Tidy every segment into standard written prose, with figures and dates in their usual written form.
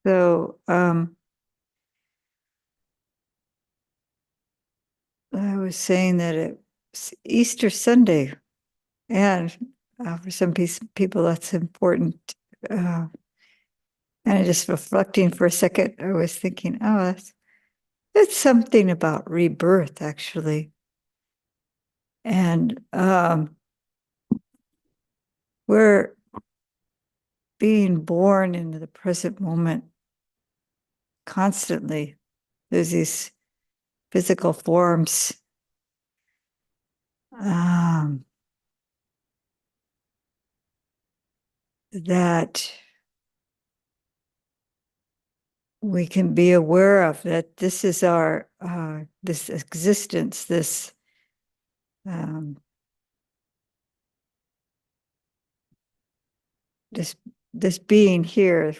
So I was saying that it's Easter Sunday, and for some people that's important. Uh, and just reflecting for a second, I was thinking, oh, that's something about rebirth, actually. And we're being born into the present moment constantly. There's these physical forms um, that we can be aware of, that this is our this existence, um, this this being here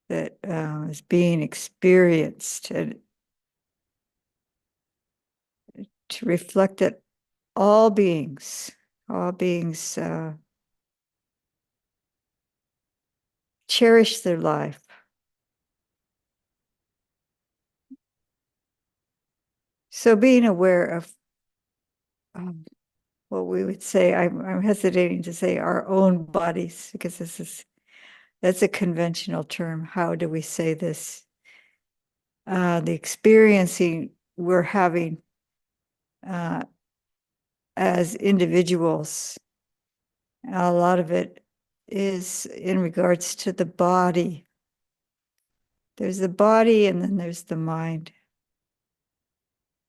that is being experienced, and to reflect that all beings, all beings cherish their life. So being aware of what we would say, I'm hesitating to say our own bodies, because that's a conventional term. How do we say this? The experiencing we're having uh, as individuals, a lot of it is in regards to the body. There's the body, and then there's the mind.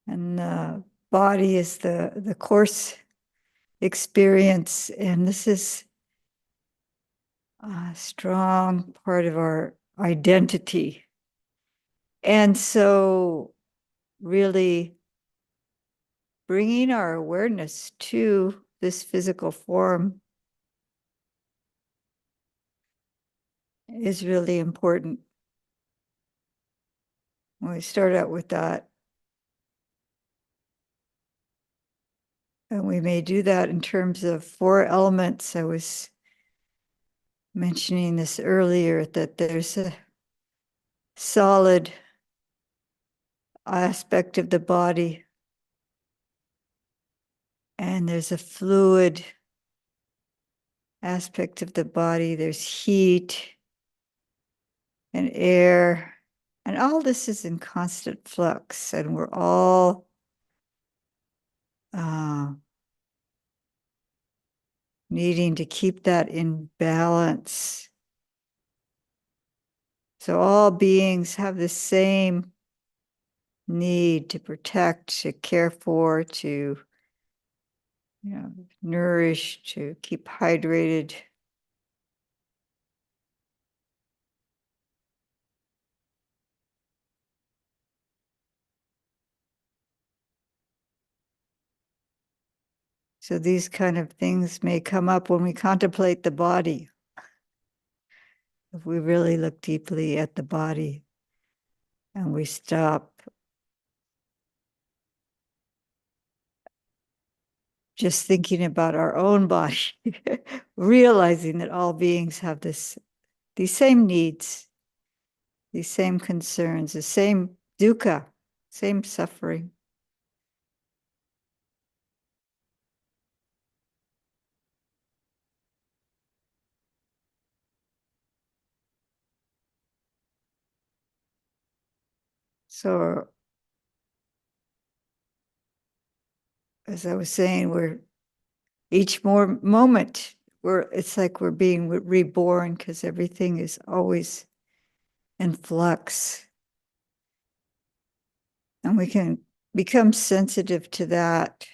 And the body is the coarse experience, and this is a strong part of our identity. And so, really bringing our awareness to this physical form is really important. When we start out with that, and we may do that in terms of 4 elements. I was mentioning this earlier, that there's a solid aspect of the body, and there's a fluid aspect of the body. There's heat and air, and all this is in constant flux, and we're all needing to keep that in balance. So all beings have the same need to protect, to care for, to nourish, to keep hydrated. So these kind of things may come up when we contemplate the body. If we really look deeply at the body and we stop just thinking about our own body, realizing that all beings have these same needs, these same concerns, the same dukkha, same suffering. So, as I was saying, we're each more moment, it's like we're being reborn, because everything is always in flux. And we can become sensitive to that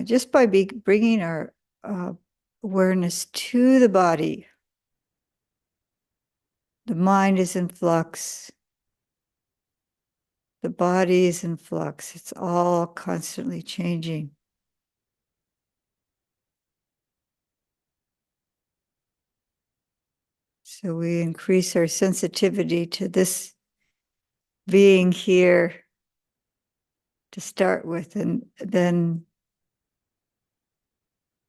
just by bringing our awareness to the body. The mind is in flux. The body is in flux. It's all constantly changing. So we increase our sensitivity to this being here to start with, and then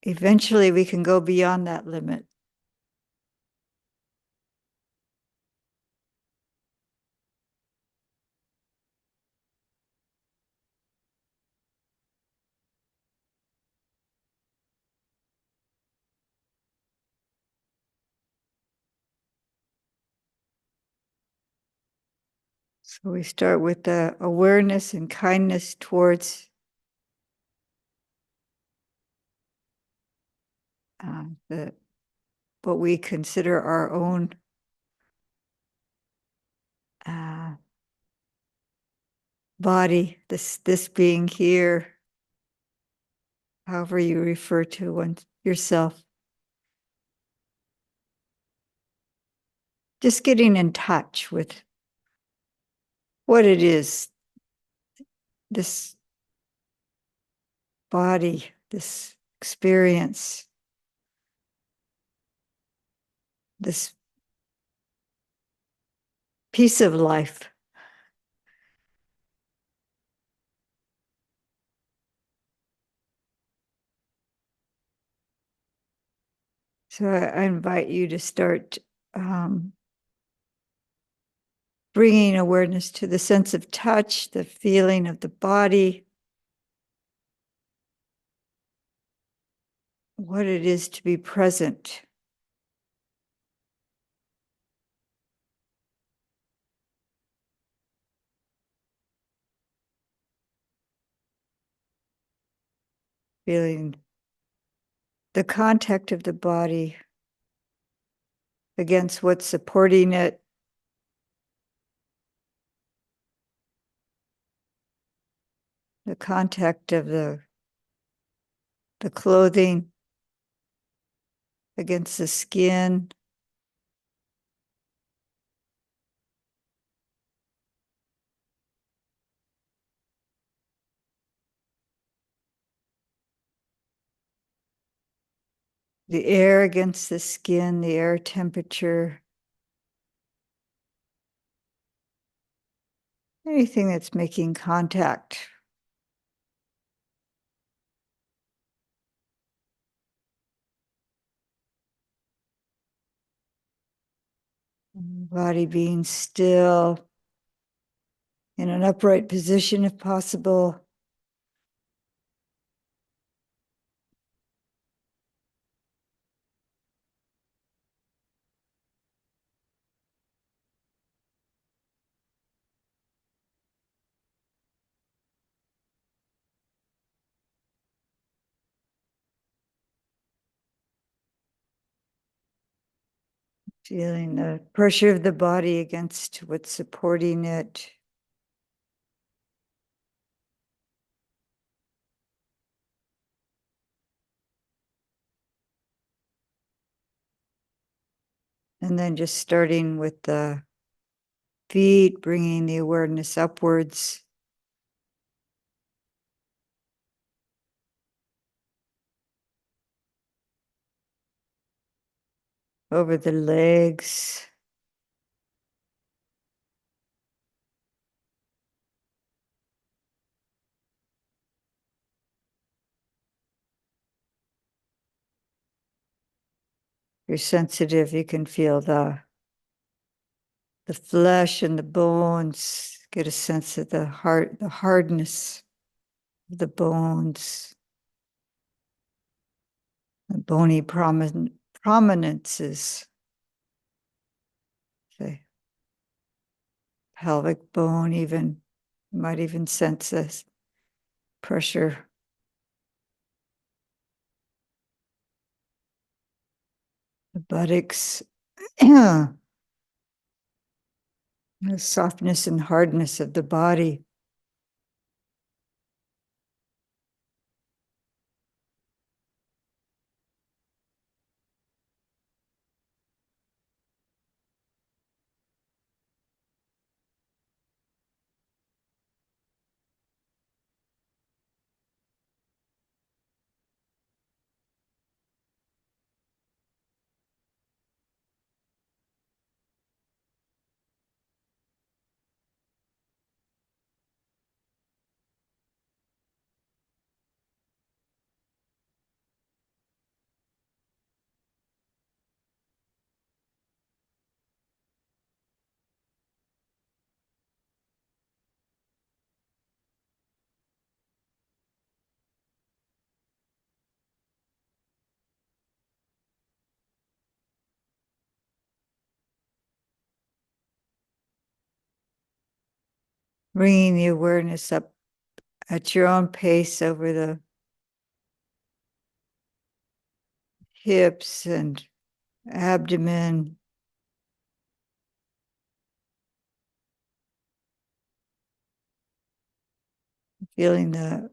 eventually we can go beyond that limit. So we start with the awareness and kindness towards the what we consider our own uh, body, this being here, however you refer to yourself. Just getting in touch with what it is, this body, this experience, this piece of life. So I invite you to start bringing awareness to the sense of touch, the feeling of the body, what it is to be present. Feeling the contact of the body against what's supporting it, the contact of the clothing against the skin, the air against the skin, the air temperature, anything that's making contact. Body being still in an upright position if possible. Feeling the pressure of the body against what's supporting it. And then just starting with the feet, bringing the awareness upwards. Over the legs. If you're sensitive, you can feel the flesh and the bones, get a sense of the heart, the hardness of the bones, the bony prominences, the pelvic bone even. You might even sense this pressure. The buttocks, the softness and hardness of the body. bringing the awareness up at your own pace over the hips and abdomen, feeling the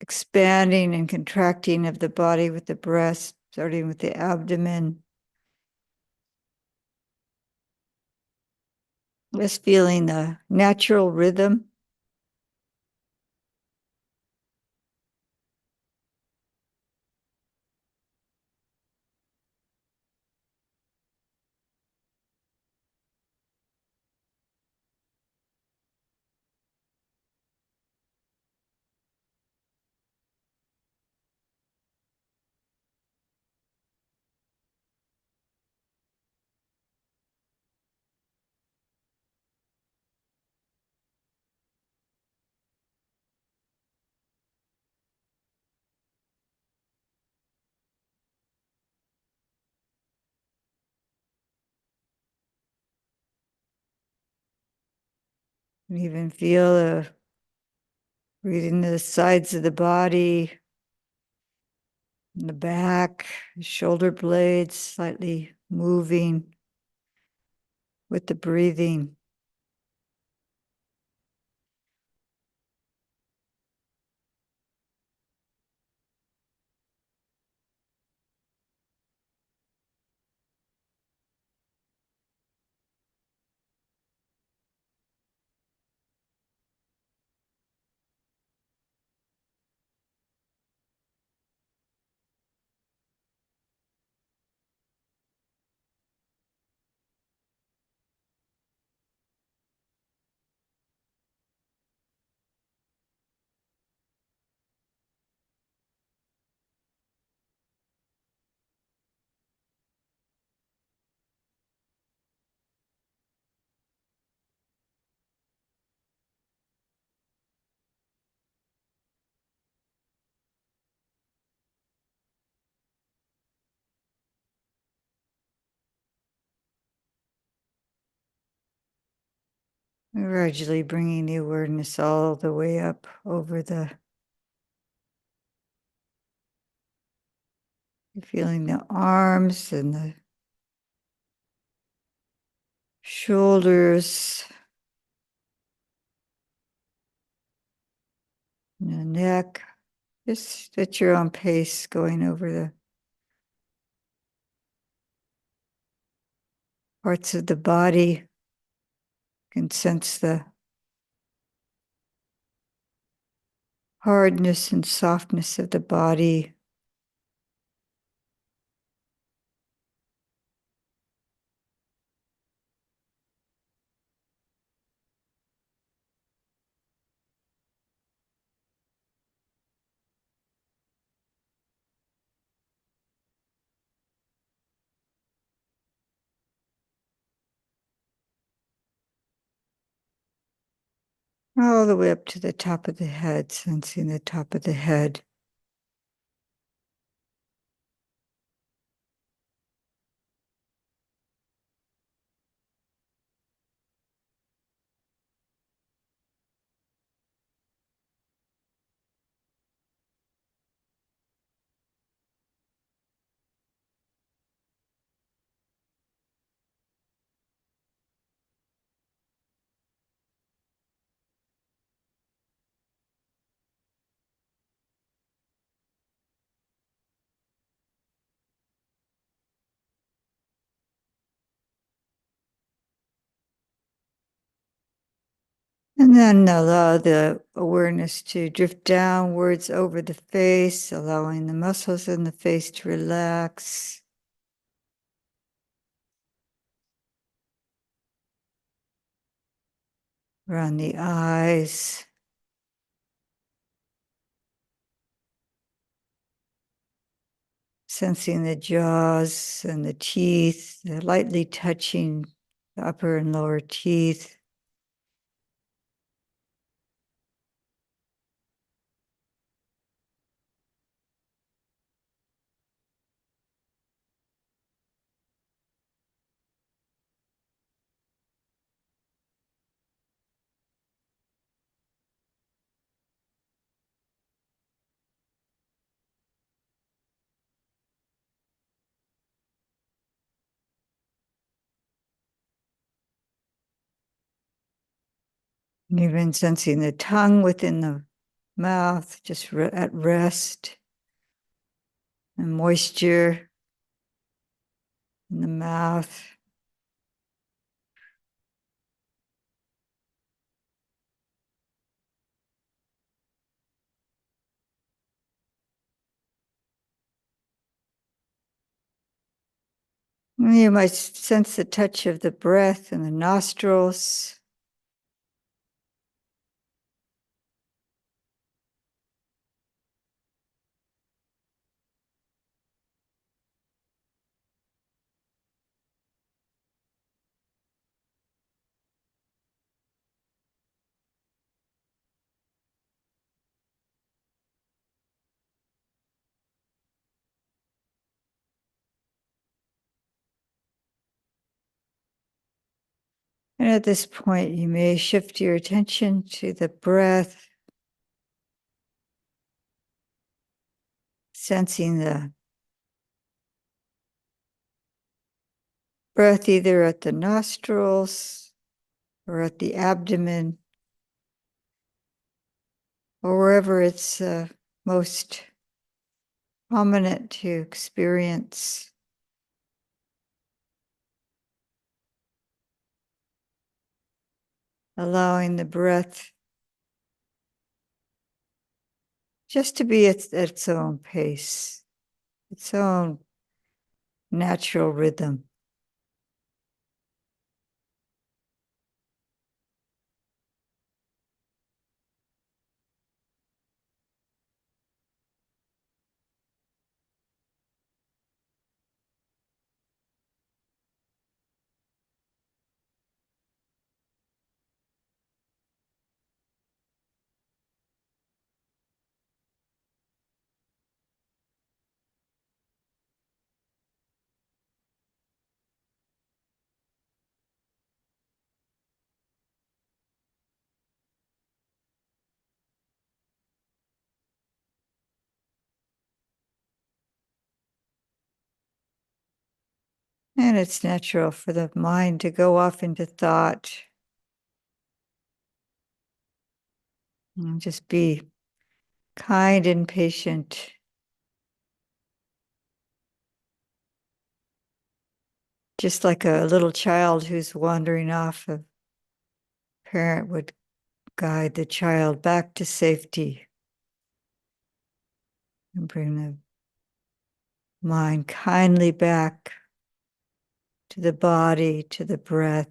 expanding and contracting of the body with the breast, starting with the abdomen. Just feeling the natural rhythm. And even feel breathing to the sides of the body, in the back, shoulder blades slightly moving with the breathing. Gradually bringing the awareness all the way up over feeling the arms and the shoulders, and the neck, just at your own pace, going over the parts of the body. You can sense the hardness and softness of the body. All the way up to the top of the head, sensing the top of the head. And then allow the awareness to drift downwards over the face, allowing the muscles in the face to relax. Around the eyes. Sensing the jaws and the teeth, lightly touching the upper and lower teeth. Even sensing the tongue within the mouth, just at rest, and moisture in the mouth. You might sense the touch of the breath in the nostrils. And at this point, you may shift your attention to the breath, sensing the breath either at the nostrils or at the abdomen or wherever it's most prominent to experience. Allowing the breath just to be at its own pace, its own natural rhythm. And it's natural for the mind to go off into thought and just be kind and patient. Just like a little child who's wandering off, a parent would guide the child back to safety and bring the mind kindly back to the body, to the breath.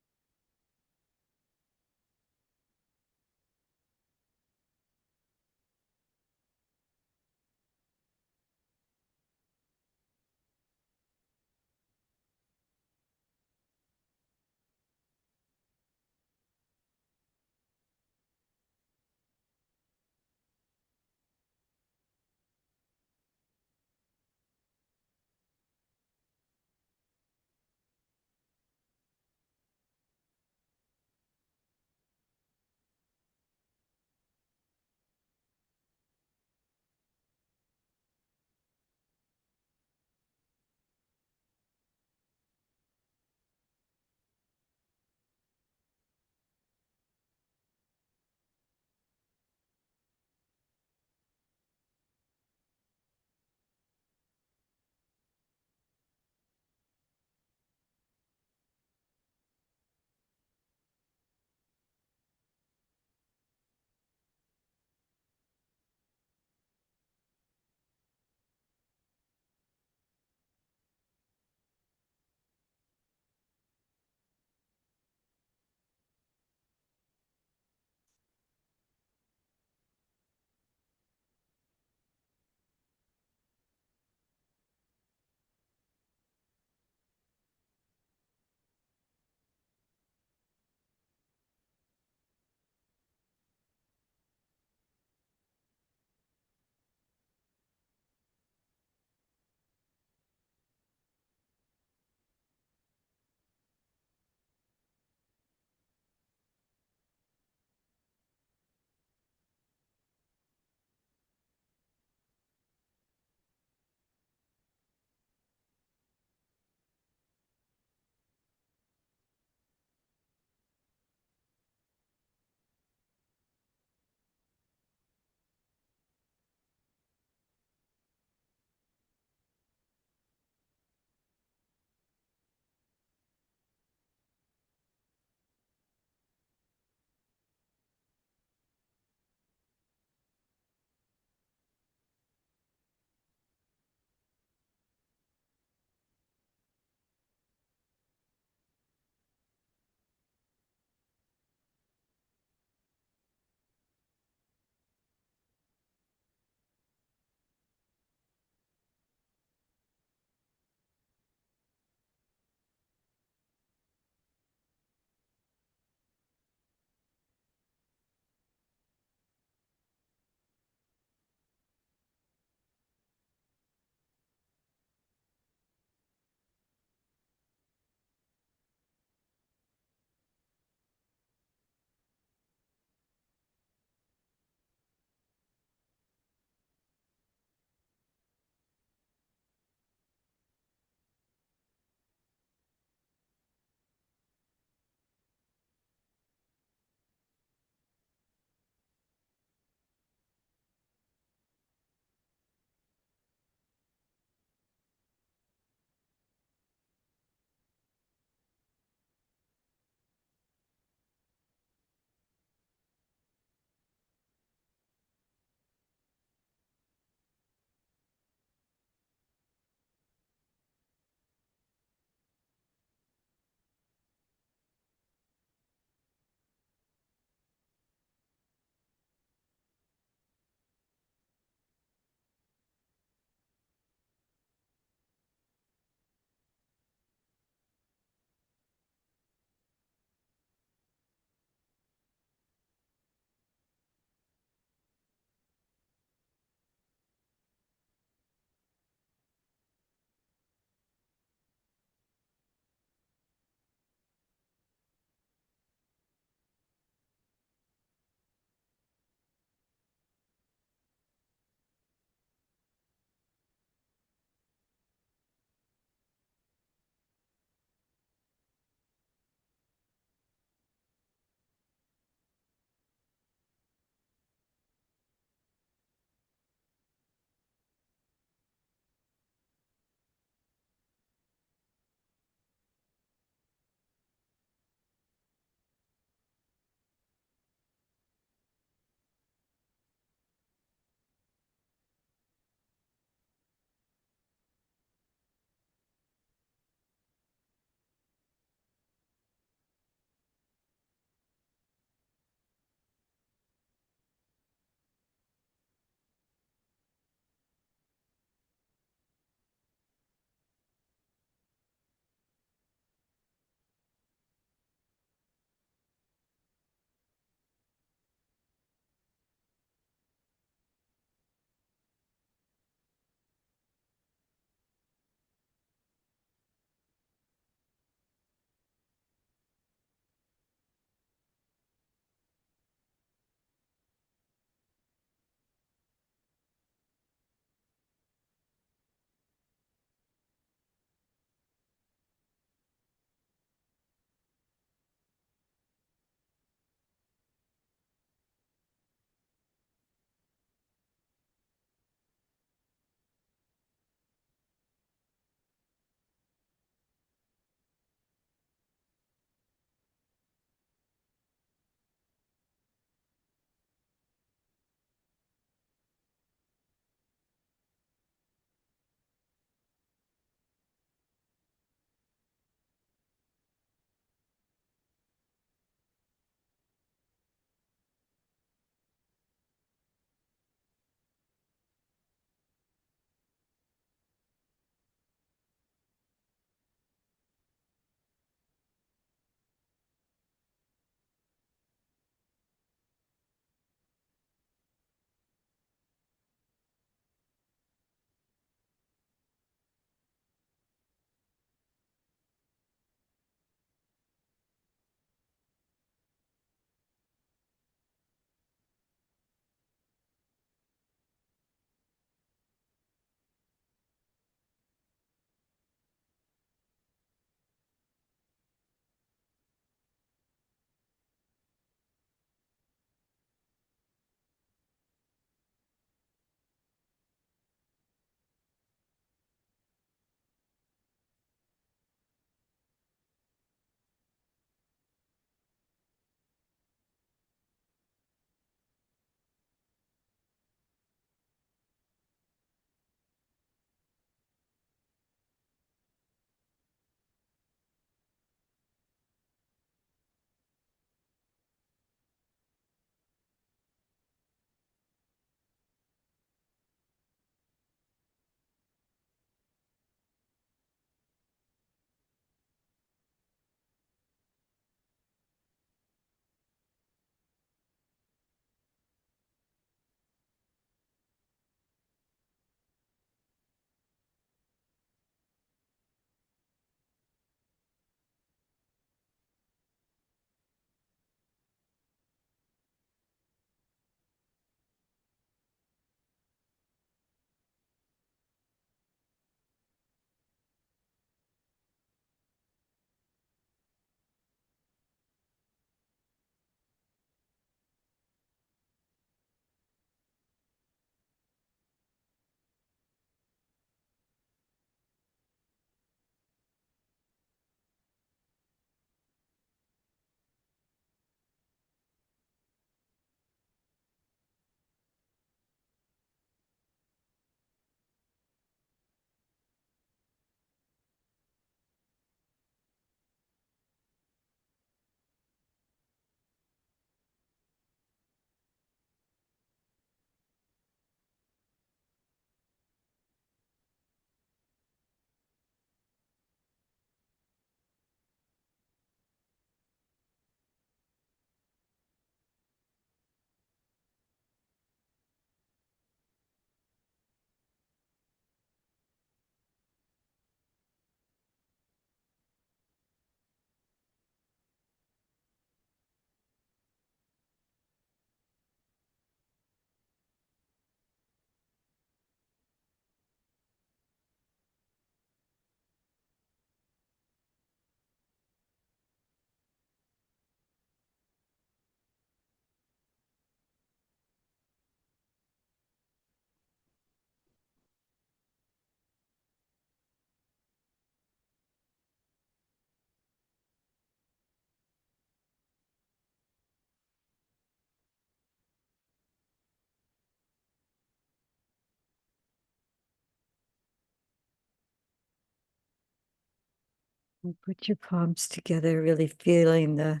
Put your palms together, really feeling the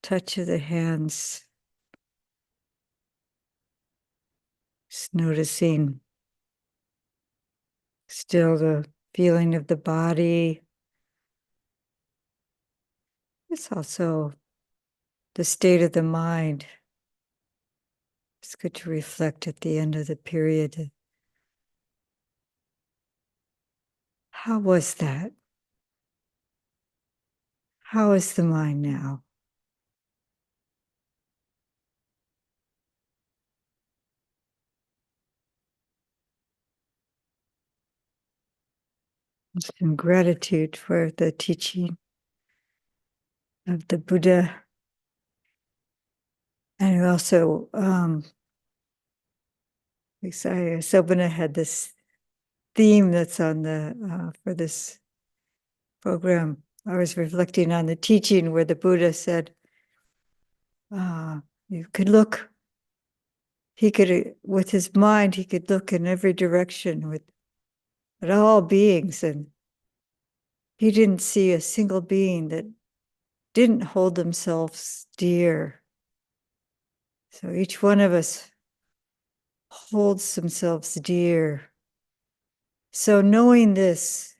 touch of the hands. Just noticing still the feeling of the body. It's also the state of the mind. It's good to reflect at the end of the period. How was that? How is the mind now? Some gratitude for the teaching of the Buddha. And also, Ayya Suvijjana had this theme that's on the for this program. I was reflecting on the teaching where the Buddha said, you could look, he could, with his mind, he could look in every direction at all beings, and he didn't see a single being that didn't hold themselves dear. So each one of us holds themselves dear. So knowing this,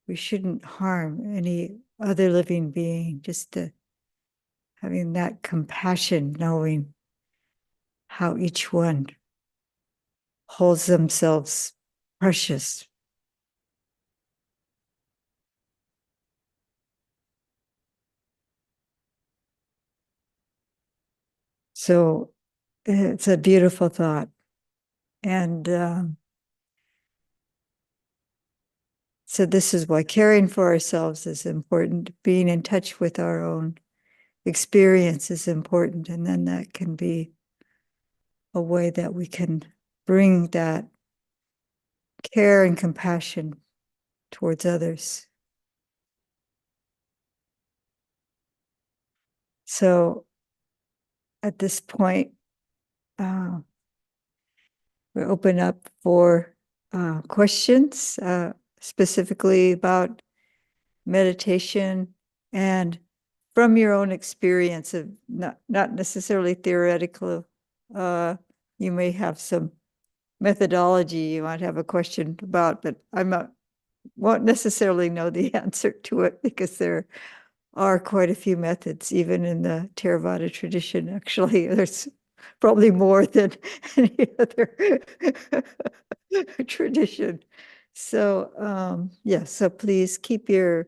we shouldn't harm any other living being, just having that compassion, knowing how each one holds themselves precious. So it's a beautiful thought. And so this is why caring for ourselves is important. Being in touch with our own experience is important. And then that can be a way that we can bring that care and compassion towards others. So at this point, we open up for questions, specifically about meditation and from your own experience of not necessarily theoretical. You may have some methodology you might have a question about, but won't necessarily know the answer to it because there are quite a few methods, even in the Theravada tradition. Actually, there's probably more than any other tradition. So, yeah, so please keep your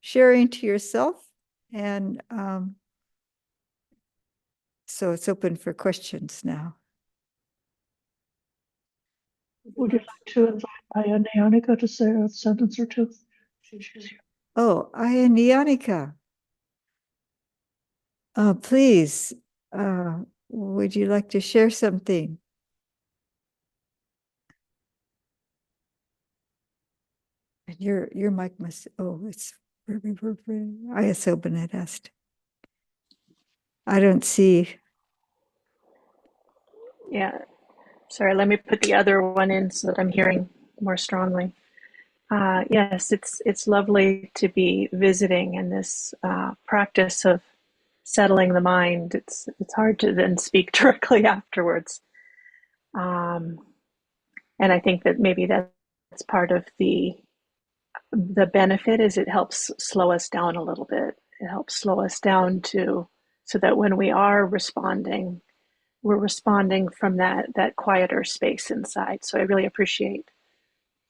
sharing to yourself. And so it's open for questions now. Would you like to invite Ayya Neonica to say a sentence or two? She's here. Oh, Ayya Neonica. Please, would you like to share something? And your mic must, it's Ayya Suvijjana had asked. I don't see. Yeah, sorry, let me put the other one in so that I'm hearing more strongly. Yes, it's lovely to be visiting in this practice of settling the mind. It's hard to then speak directly afterwards, and I think that maybe that's part of the benefit is it helps slow us down a little bit. It helps slow us down so that when we are responding, we're responding from that quieter space inside. So I really appreciate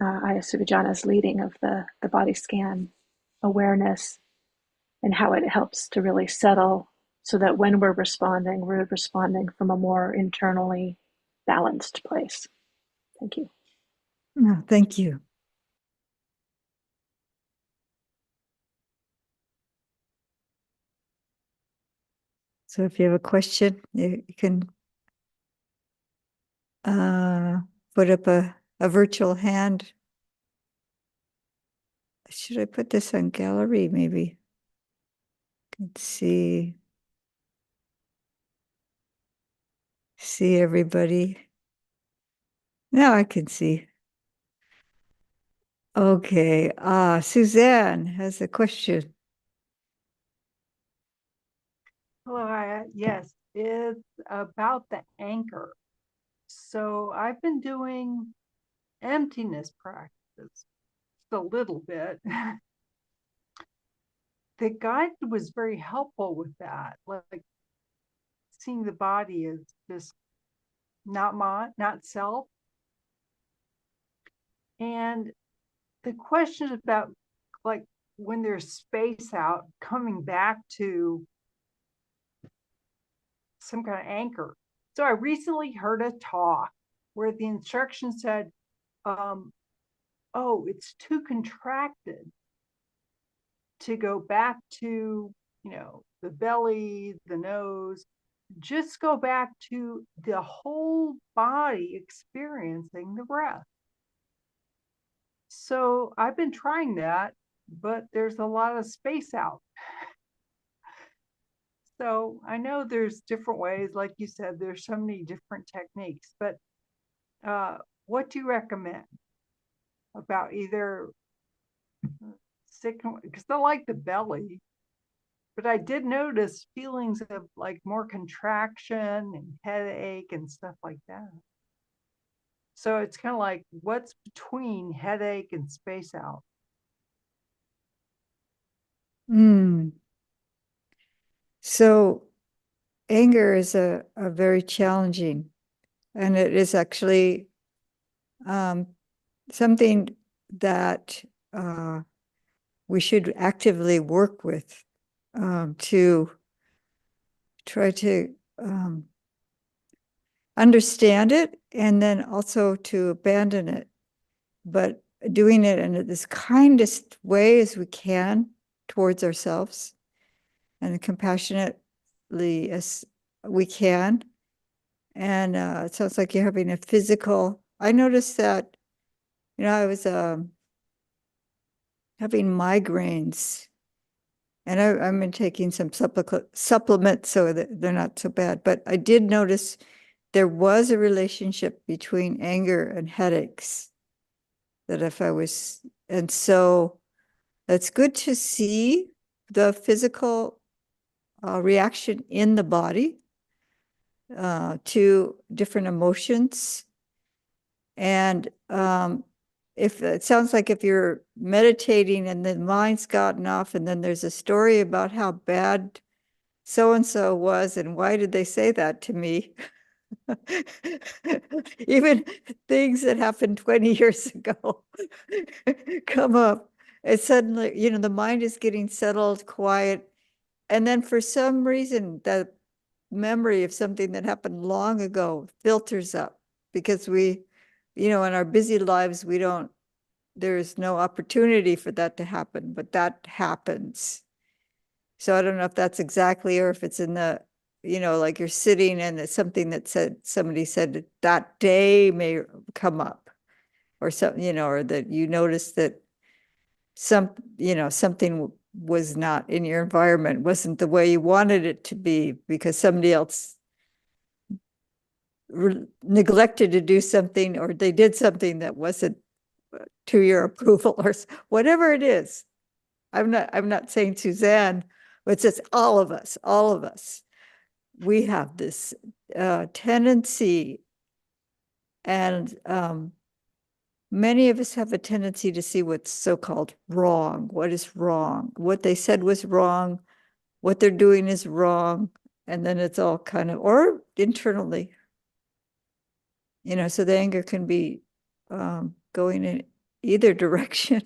Ayya Suvijjana's leading of the body scan awareness and how it helps to really settle so that when we're responding from a more internally balanced place. Thank you. No, thank you. So if you have a question, you can put up a virtual hand. Should I put this on gallery? Maybe. Let's see everybody. Now I can see. Okay, Suzanne has a question. Hello, Ayya. Yes, it's about the anchor. So I've been doing emptiness practice just a little bit. The guide was very helpful with that, like seeing the body as just not self. And the question is about like when there's space out, coming back to some kind of anchor. So I recently heard a talk where the instruction said, oh, it's too contracted to go back to, the belly, the nose. Just go back to the whole body experiencing the breath. So I've been trying that, but there's a lot of space out. So I know there's different ways, like you said, there's so many different techniques, but what do you recommend about either sticking, because I like the belly, but I did notice feelings of like more contraction and headache and stuff like that. So it's kind of like what's between headache and space out? So anger is a very challenging, and it is actually something that we should actively work with to try to understand it and then also to abandon it, but doing it in this kindest way as we can towards ourselves and compassionately as we can. And it sounds like you're having a physical. I noticed that, I was having migraines, and I've been taking some supplements so that they're not so bad. But I did notice there was a relationship between anger and headaches. And so it's good to see the physical reaction in the body to different emotions. And if it sounds like if you're meditating and the mind's gotten off, and then there's a story about how bad so-and-so was, and why did they say that to me? Even things that happened 20 years ago come up. And suddenly, the mind is getting settled, quiet. And then for some reason, the memory of something that happened long ago filters up because we, in our busy lives, there's no opportunity for that to happen, but that happens. So I don't know if that's exactly, or if it's in the, like you're sitting and it's something that somebody said that day may come up, or something, or that you notice that something was not in your environment, wasn't the way you wanted it to be because somebody else neglected to do something, or they did something that wasn't to your approval, or whatever it is. I'm not saying Suzanne, but it's just all of us. We have this tendency, and many of us have a tendency to see what's so-called wrong, what is wrong, what they said was wrong, what they're doing is wrong, and then it's all kind of, or internally, so the anger can be going in either direction.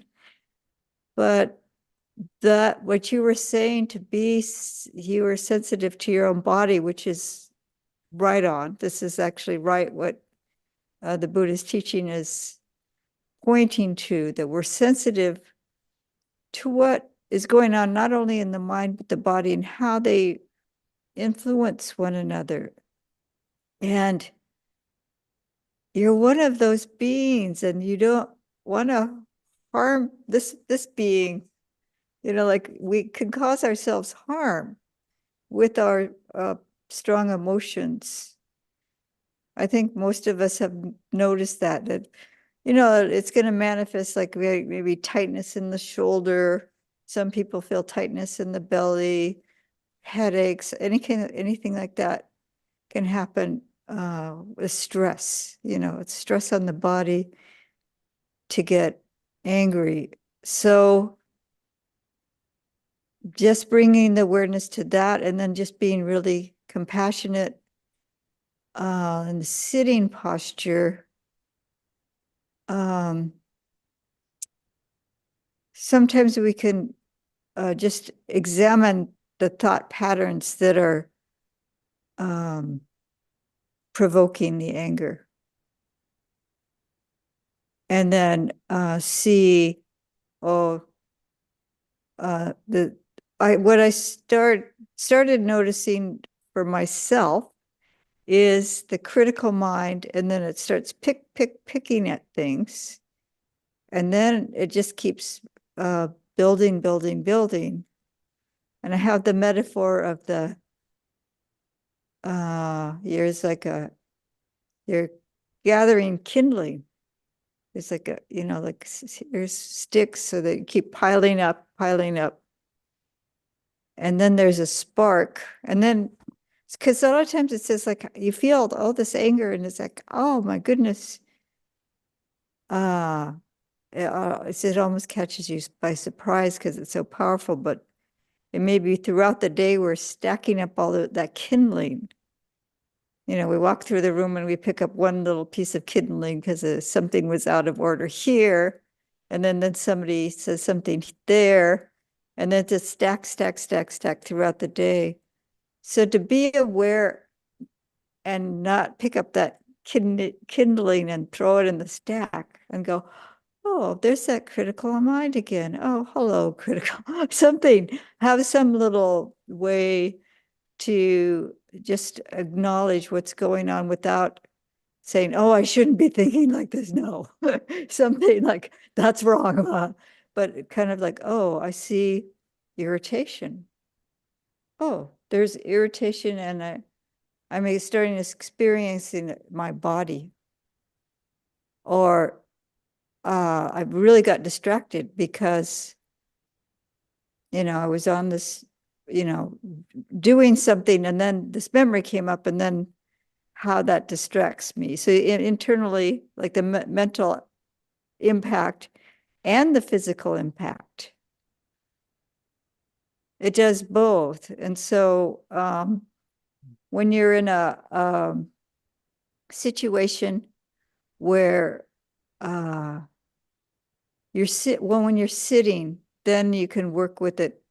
But what you were saying, you were sensitive to your own body, which is right on. This is actually right what the Buddha's teaching is pointing to, that we're sensitive to what is going on, not only in the mind, but the body, and how they influence one another. And you're one of those beings, and you don't want to harm this being. Like we can cause ourselves harm with our strong emotions. I think most of us have noticed that it's going to manifest like maybe tightness in the shoulder. Some people feel tightness in the belly, headaches, anything like that can happen with stress. It's stress on the body to get angry. So just bringing the awareness to that, and then just being really compassionate in the sitting posture. Sometimes we can just examine the thought patterns that are provoking the anger. And then see, what I started noticing for myself is the critical mind, and then it starts picking at things. And then it just keeps building. And I have the metaphor of you're gathering kindling. It's like there's sticks, so they keep piling up. And then there's a spark. And then, because a lot of times it says like, you feel all this anger and it's like, oh my goodness. It almost catches you by surprise because it's so powerful, but it may be throughout the day we're stacking up all that kindling. We walk through the room and we pick up one little piece of kindling because something was out of order here. And then somebody says something there. And then just stack throughout the day. So to be aware and not pick up that kindling and throw it in the stack and go, oh, there's that critical mind again. Oh, hello, critical. Have some little way to just acknowledge what's going on without saying, oh, I shouldn't be thinking like this. No, something like that's wrong. But kind of like, oh, I see irritation. Oh, there's irritation, and I'm starting to experiencing my body. Or I really got distracted because, I was on this, doing something, and then this memory came up, and then how that distracts me. So internally, like the mental impact and the physical impact. It does both. And so when you're in a situation where when you're sitting, then you can work with it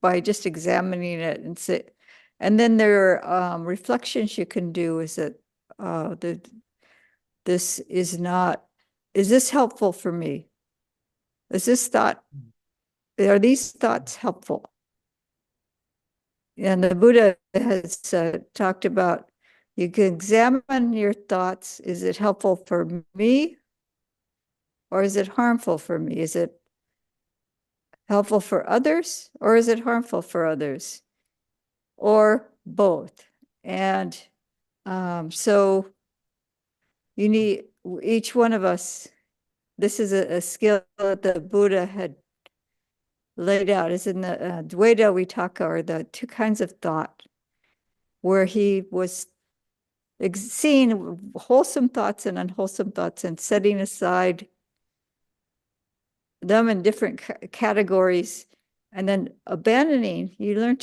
by just examining it and sit. And then there are reflections you can do. Is that is this helpful for me? Are these thoughts helpful? And the Buddha has talked about, you can examine your thoughts. Is it helpful for me? Or is it harmful for me? Is it helpful for others? Or is it harmful for others? Or both? And so you need, each one of us, this is a skill that the Buddha had laid out, is in the Dvaita Vitaka, or the two kinds of thought, where he was seeing wholesome thoughts and unwholesome thoughts and setting aside them in different categories, and then abandoning. You learn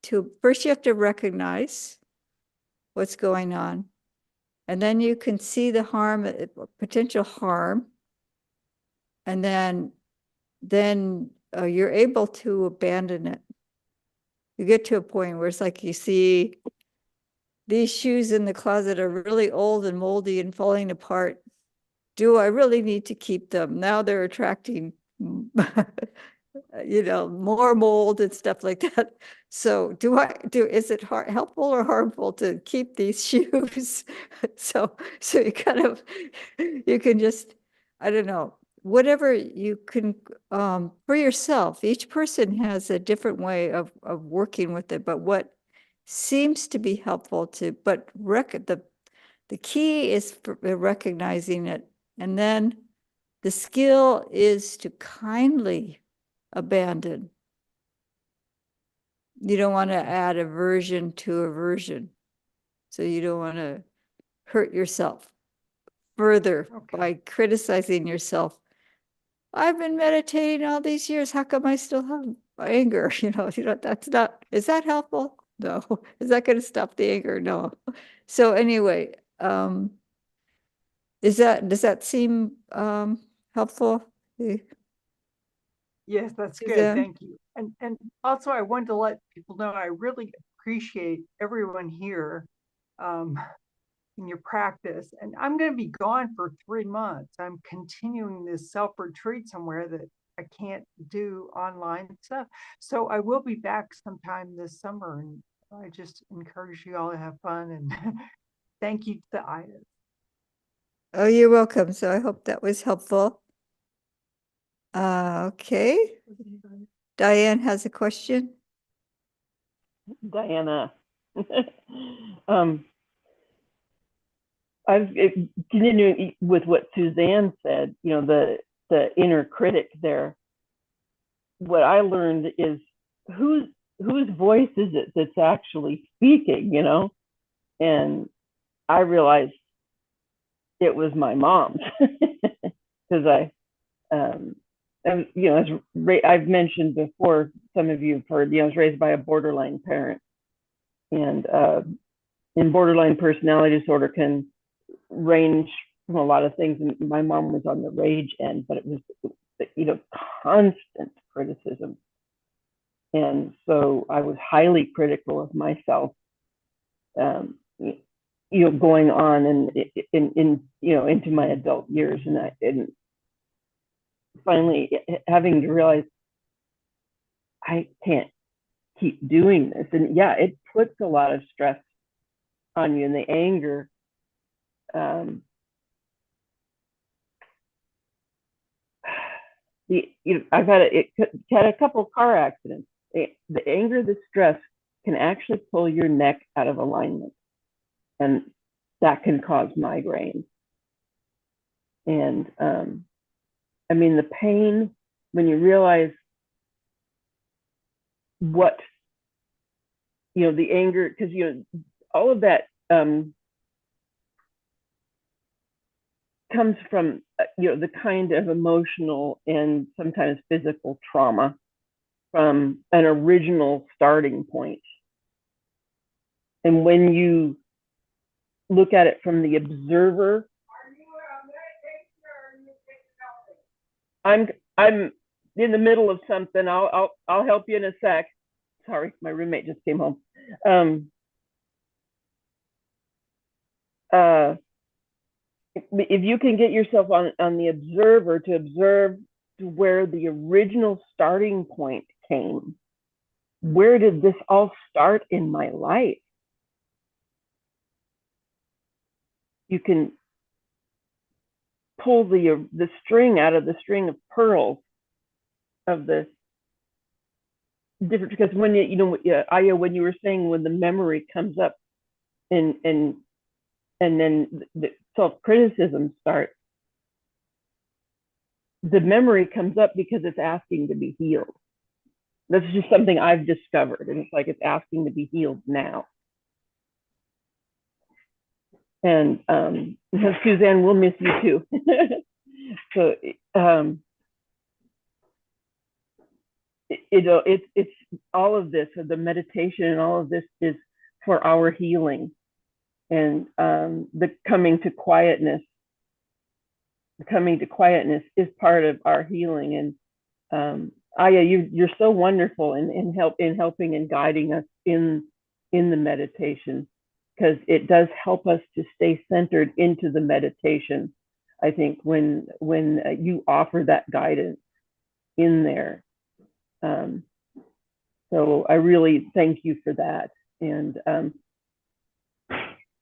to first you have to recognize what's going on, and then you can see the harm, potential harm, and then you're able to abandon it. You get to a point where it's like you see these shoes in the closet are really old and moldy and falling apart. Do I really need to keep them? Now they're attracting, more mold and stuff like that. So is it helpful or harmful to keep these shoes? So you you can just, I don't know, whatever you can, for yourself. Each person has a different way of working with it, but what seems to be helpful the key is for recognizing it And then the skill is to kindly abandon. You don't want to add aversion to aversion. So you don't want to hurt yourself further by criticizing yourself. I've been meditating all these years. How come I still have anger? That's not, is that helpful? No. Is that going to stop the anger? No. So anyway, does that seem helpful? Yes, that's good. Suzanne? Thank you. And also I wanted to let people know I really appreciate everyone here in your practice. And I'm going to be gone for 3 months. I'm continuing this self-retreat somewhere that I can't do online stuff. So I will be back sometime this summer, and I just encourage you all to have fun, and thank you to the Ayya. Oh, you're welcome. So I hope that was helpful. Okay. Diane has a question. Diana. I've continuing with what Suzanne said, the inner critic there. What I learned is whose voice is it that's actually speaking, And I realized it was my mom's, because I've mentioned before, some of you have heard, I was raised by a borderline parent, and in borderline personality disorder can range from a lot of things. And my mom was on the rage end, but it was, constant criticism. And so I was highly critical of myself, going on and into my adult years. And I didn't finally having to realize I can't keep doing this. And yeah, it puts a lot of stress on you, and the anger. I've had a couple of car accidents. The anger, the stress can actually pull your neck out of alignment, and that can cause migraines. And the pain when you realize what the anger, because all of that comes from the kind of emotional and sometimes physical trauma from an original starting point. And when you look at it from the observer, I'm in the middle of something. I'll help you in a sec. Sorry, my roommate just came home. If you can get yourself on the observer to observe where the original starting point came, where did this all start in my life? You can pull the string out of the string of pearls of the different, because when Ayya, when you were saying when the memory comes up and then the self-criticism starts, the memory comes up because it's asking to be healed. That's just something I've discovered, and it's like it's asking to be healed now. And Suzanne, we'll miss you too. So it's all of this, or the meditation and all of this is for our healing, and the coming to quietness is part of our healing. And Ayya, you're so wonderful in helping and guiding us in the meditation, because it does help us to stay centered into the meditation. I think when you offer that guidance in there. So I really thank you for that. And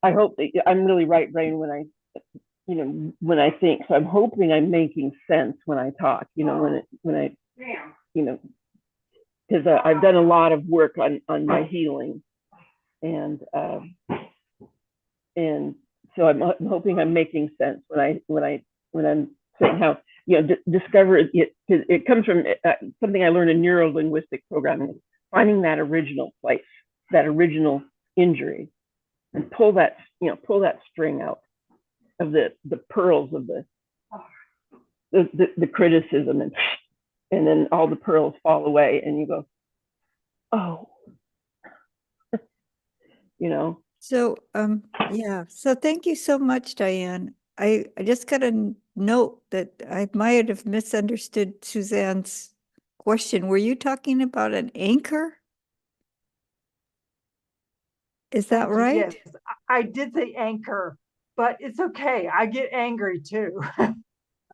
I hope that I'm really right brain when I think. So I'm hoping I'm making sense when I talk, because I've done a lot of work on my healing. And so I'm hoping I'm making sense when when I'm saying how, discover it, it comes from something I learned in neuro-linguistic programming, finding that original place, that original injury, and pull that string out of the pearls of the criticism, and then all the pearls fall away, and you go, oh, So, yeah. So thank you so much, Diane. I just got a note that I might have misunderstood Suzanne's question. Were you talking about an anchor? Is that Thank you. right? Yes, I did say anchor, but it's okay. I get angry too.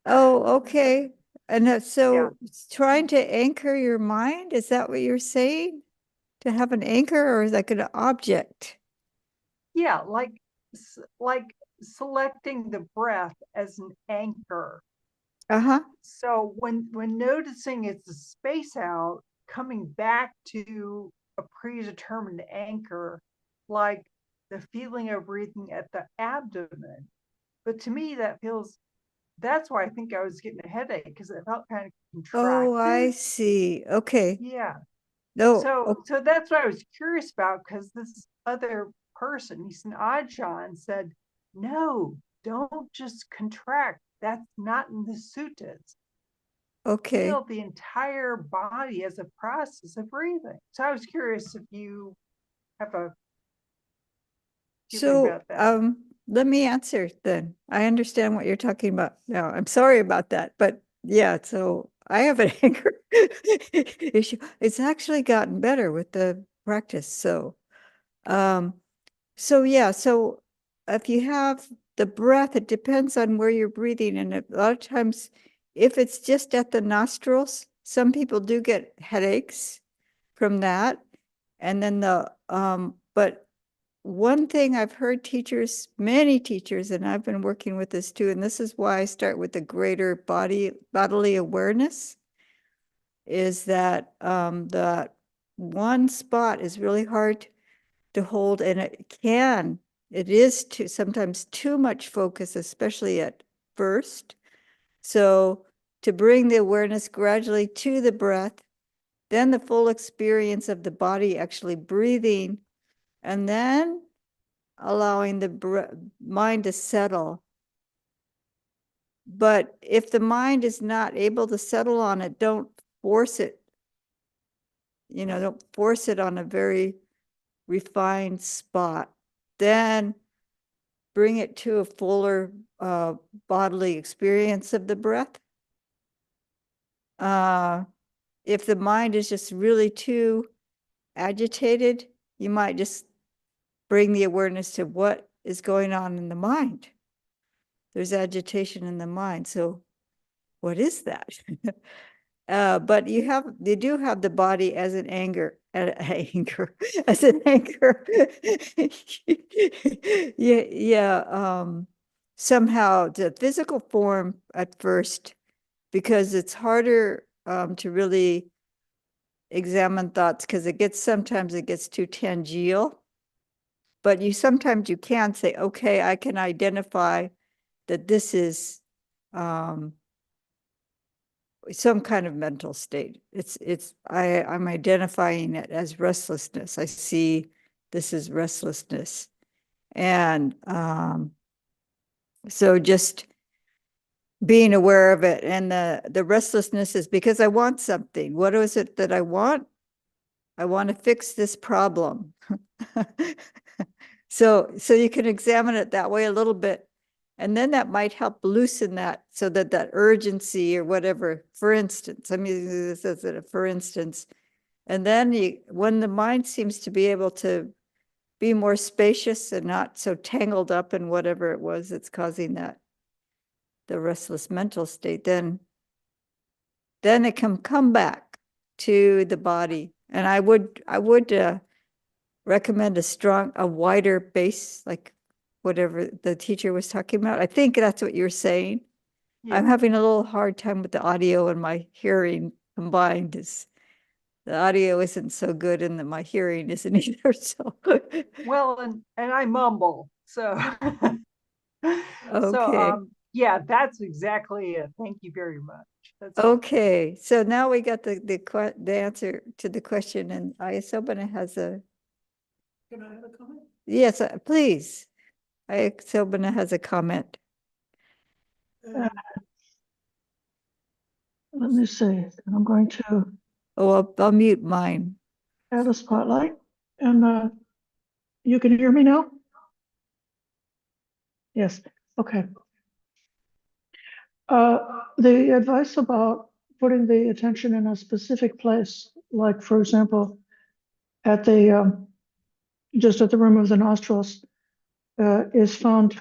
Oh, okay. And so Yeah. it's trying to anchor your mind, is that what you're saying? To have an anchor, or is like an object? Yeah, like selecting the breath as an anchor. Uh-huh. So when noticing it's a space out, coming back to a predetermined anchor, like the feeling of breathing at the abdomen. But to me, that's why I think I was getting a headache, because it felt kind of Oh, I contracted. see. Okay. Yeah. No. So that's what I was curious about, because this other person, he's an Ajahn, said, no, don't just contract. That's not in the suttas. Okay. Feel the entire body as a process of breathing. So I was curious if you have a feeling So, about that. let me answer then. I understand what you're talking about now. I'm sorry about that, but yeah, so I have an anger issue. It's actually gotten better with the practice. So, yeah, so if you have the breath, it depends on where you're breathing. And a lot of times, if it's just at the nostrils, some people do get headaches from that. And then but one thing I've heard teachers, many teachers, and I've been working with this too, and this is why I start with the greater bodily awareness, is that the one spot is really hard to hold, and it is sometimes too much focus, especially at first. So to bring the awareness gradually to the breath, then the full experience of the body actually breathing, and then allowing the mind to settle. But if the mind is not able to settle on it, don't force it. Don't force it on a very refined spot. Then bring it to a fuller bodily experience of the breath. If the mind is just really too agitated, you might just bring the awareness to what is going on in the mind. There's agitation in the mind. So what is that? But you do have the body as an anchor, as an anchor. Yeah. Somehow the physical form at first, because it's harder to really examine thoughts, because sometimes it gets too tangible. But sometimes you can say, okay, I can identify that this is some kind of mental state. I'm identifying it as restlessness. I see this is restlessness. And so just being aware of it, and the restlessness is because I want something. What is it that I want? I want to fix this problem. So you can examine it that way a little bit. And then that might help loosen that, so that urgency or whatever, for instance, this is for instance, and then when the mind seems to be able to be more spacious and not so tangled up in whatever it was that's causing the restless mental state, then it can come back to the body. And I would recommend a wider base, like whatever the teacher was talking about. I think that's what you're saying. Yeah. I'm having a little hard time with the audio and my hearing combined. The audio isn't so good, and my hearing isn't either. So Well, and I mumble. So okay. Yeah, that's exactly it. Thank you very much. That's Okay, so now we got the answer to the question, and Ayya Suvijjana has a, Can I have a comment? yes, please. Ayya Suvijjana has a comment. Let me see. I'm going to Oh, I'll mute mine. add a spotlight, and you can hear me now? Yes, okay. The advice about putting the attention in a specific place, like for example, at the just at the rim of the nostrils, is found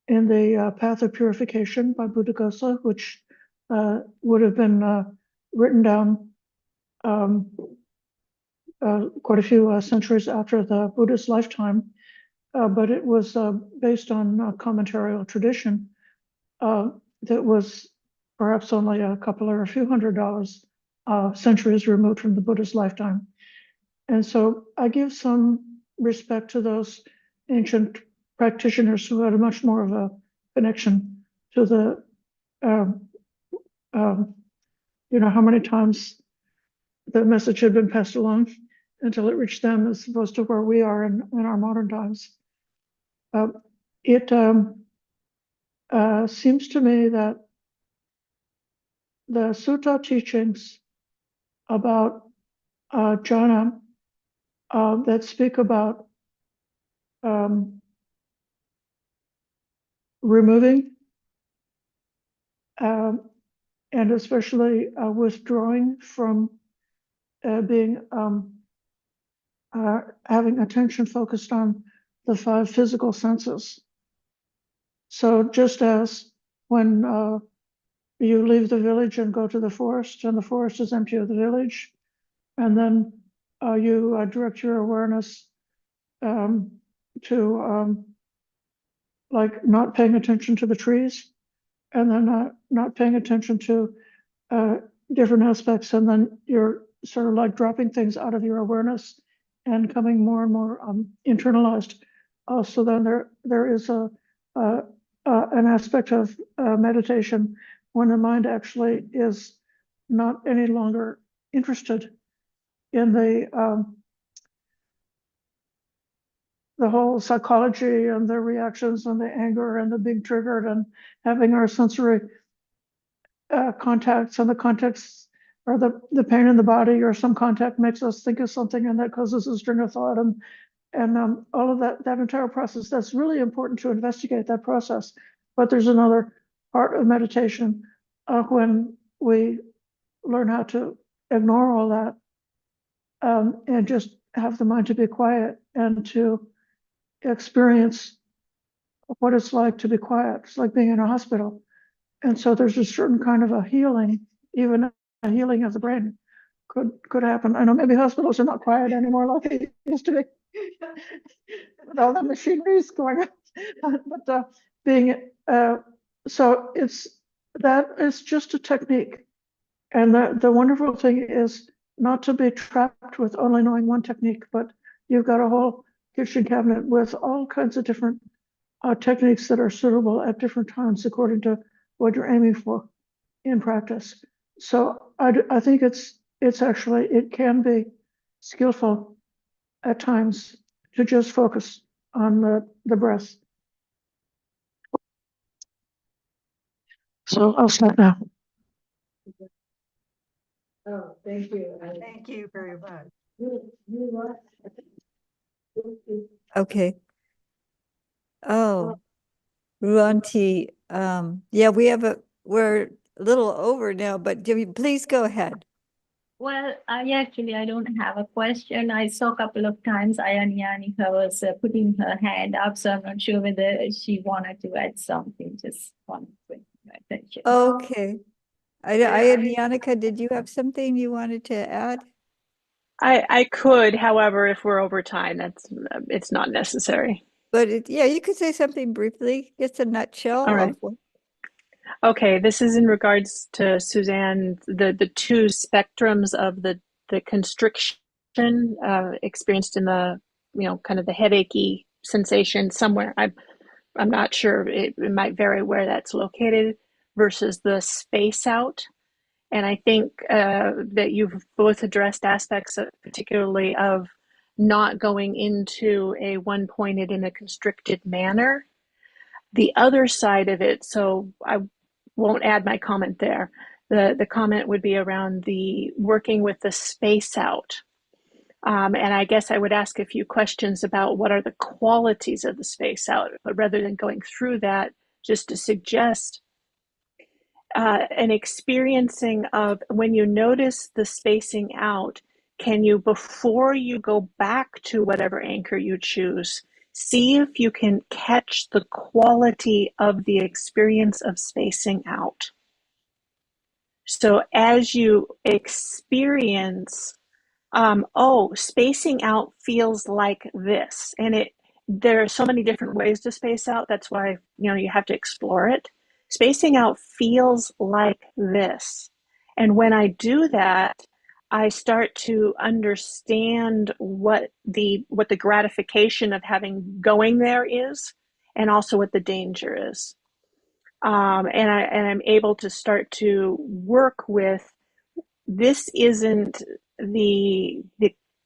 in the Path of Purification by Buddhaghosa, which would have been written down quite a few centuries after the Buddha's lifetime, but it was based on commentarial tradition that was perhaps only a couple or a few $100 centuries removed from the Buddha's lifetime. And so I give some respect to those ancient practitioners who had a much more of a connection to the, um, how many times the message had been passed along until it reached them, as opposed to where we are in our modern times. It seems to me that the sutta teachings about jhana that speak about removing and especially withdrawing from being having attention focused on the 5 physical senses. So just as when you leave the village and go to the forest, and the forest is empty of the village, and then you direct your awareness to like not paying attention to the trees, and then not paying attention to different aspects, and then you're sort of like dropping things out of your awareness and coming more and more internalized. So then there is an aspect of meditation when the mind actually is not any longer interested in the whole psychology and the reactions and the anger and the being triggered and having our sensory contacts and the contexts or the pain in the body or some contact makes us think of something and that causes a string of thought and all of that entire process. That's really important to investigate that process. But there's another part of meditation when we learn how to ignore all that and just have the mind to be quiet and to experience what it's like to be quiet. It's like being in a hospital. And so there's a certain kind of a healing, even a healing of the brain could happen. I know maybe hospitals are not quiet anymore like they used to be with all the machineries going on. But being so it's just a technique. And the wonderful thing is not to be trapped with only knowing one technique, but you've got a whole kitchen cabinet with all kinds of different techniques that are suitable at different times according to what you're aiming for in practice. So I think it's actually, it can be skillful at times to just focus on the breath. So I'll stop now. Oh, thank you. Thank you very much. Okay. Oh, Ruanti, yeah, we're a little over now, but please go ahead. Well, I don't have a question. I saw a couple of times Ayya was putting her hand up, so I'm not sure whether she wanted to add something. Just wanted to bring your attention. Okay. Yannicka, did you have something you wanted to add? I could, however, if we're over time, it's not necessary. But yeah, you could say something briefly, just a nutshell. All right. Okay, this is in regards to Suzanne, the 2 spectrums of the constriction experienced in the, kind of the headachy sensation somewhere. I'm not sure, it might vary where that's located versus the space out. And I think that you've both addressed aspects, particularly of not going into a one pointed in a constricted manner. The other side of it, so I won't add my comment there. The comment would be around the working with the space out. And I guess I would ask a few questions about what are the qualities of the space out, but rather than going through that, just to suggest an experiencing of when you notice the spacing out, can you, before you go back to whatever anchor you choose, see if you can catch the quality of the experience of spacing out. So as you experience, spacing out feels like this, and there are so many different ways to space out. That's why, you have to explore it. Spacing out feels like this. And when I do that, I start to understand what the gratification of going there is, and also what the danger is. And I'm able to start to work with, this isn't the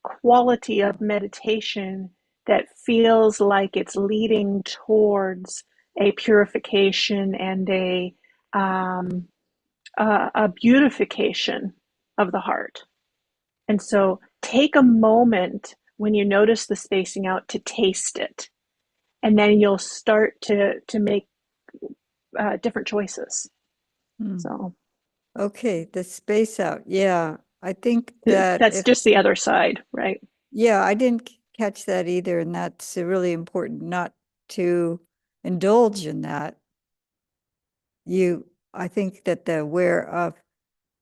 quality of meditation that feels like it's leading towards a purification and a beautification of the heart. And so take a moment when you notice the spacing out to taste it, and then you'll start to make different choices. So Okay, the space out. Yeah, I think that that's just the other side, right? Yeah, I didn't catch that either, and that's really important not to indulge in that. I think that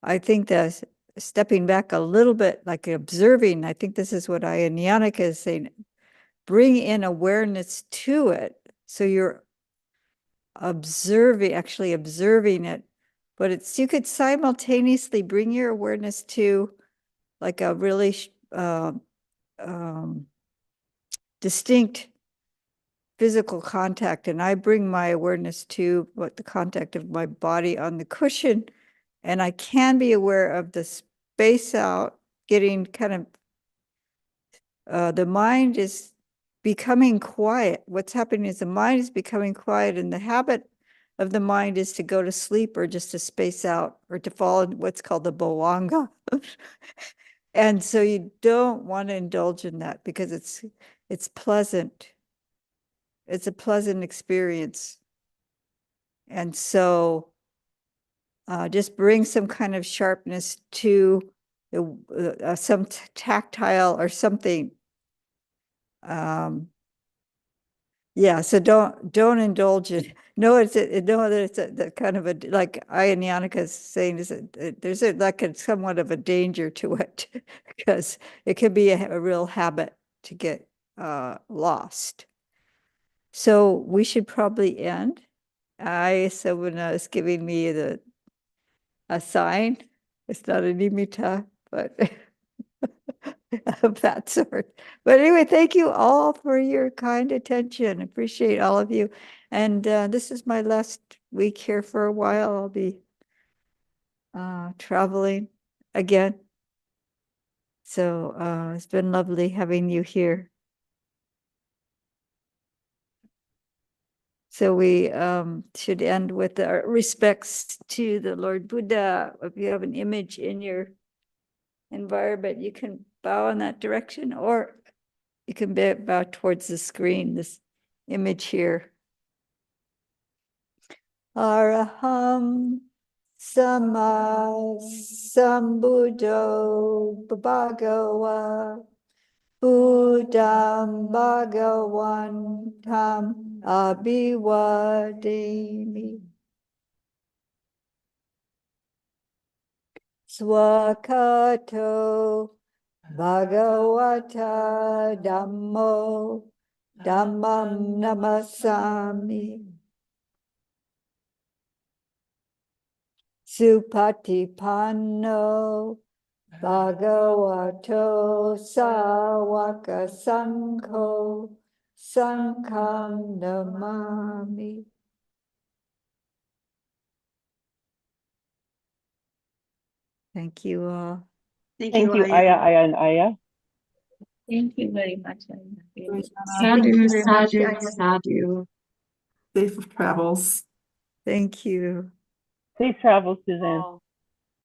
I think that stepping back a little bit, like observing, I think this is what Ayya is saying, bring in awareness to it. So you're actually observing it, but you could simultaneously bring your awareness to like a really distinct physical contact, and I bring my awareness to what the contact of my body on the cushion, and I can be aware of the space out, getting kind of the mind is becoming quiet. What's happening is the mind is becoming quiet, and the habit of the mind is to go to sleep or just to space out or to fall in what's called the bhavanga. And so you don't want to indulge in that because it's pleasant. It's a pleasant experience. And so just bring some kind of sharpness to some tactile or something. Yeah, so don't indulge in. No, that it's a kind of a, like Ayya is saying, is there's like somewhat of a danger to it because it can be a real habit to get lost. So we should probably end. Someone is giving me a sign. It's not an nimitta, but of that sort. But anyway, thank you all for your kind attention. Appreciate all of you. And this is my last week here for a while. I'll be traveling again. So it's been lovely having you here. So we should end with our respects to the Lord Buddha. If you have an image in your environment, you can bow in that direction, or you can bow towards the screen, this image here. Araham Sama Sambuddho Bhagava Buddham Bhagavantam Abhivademi. Swakato Bhagavata Dhammo Dhammam Namasami. Supatipanno Bhagavato Sawaka Sangho Sangham Namami. Thank you all. Thank you, Ayya, and Ayya. Thank you very much. Sadhu, sadhu, sadhu. Safe travels. Thank you. Safe travels, Suzanne.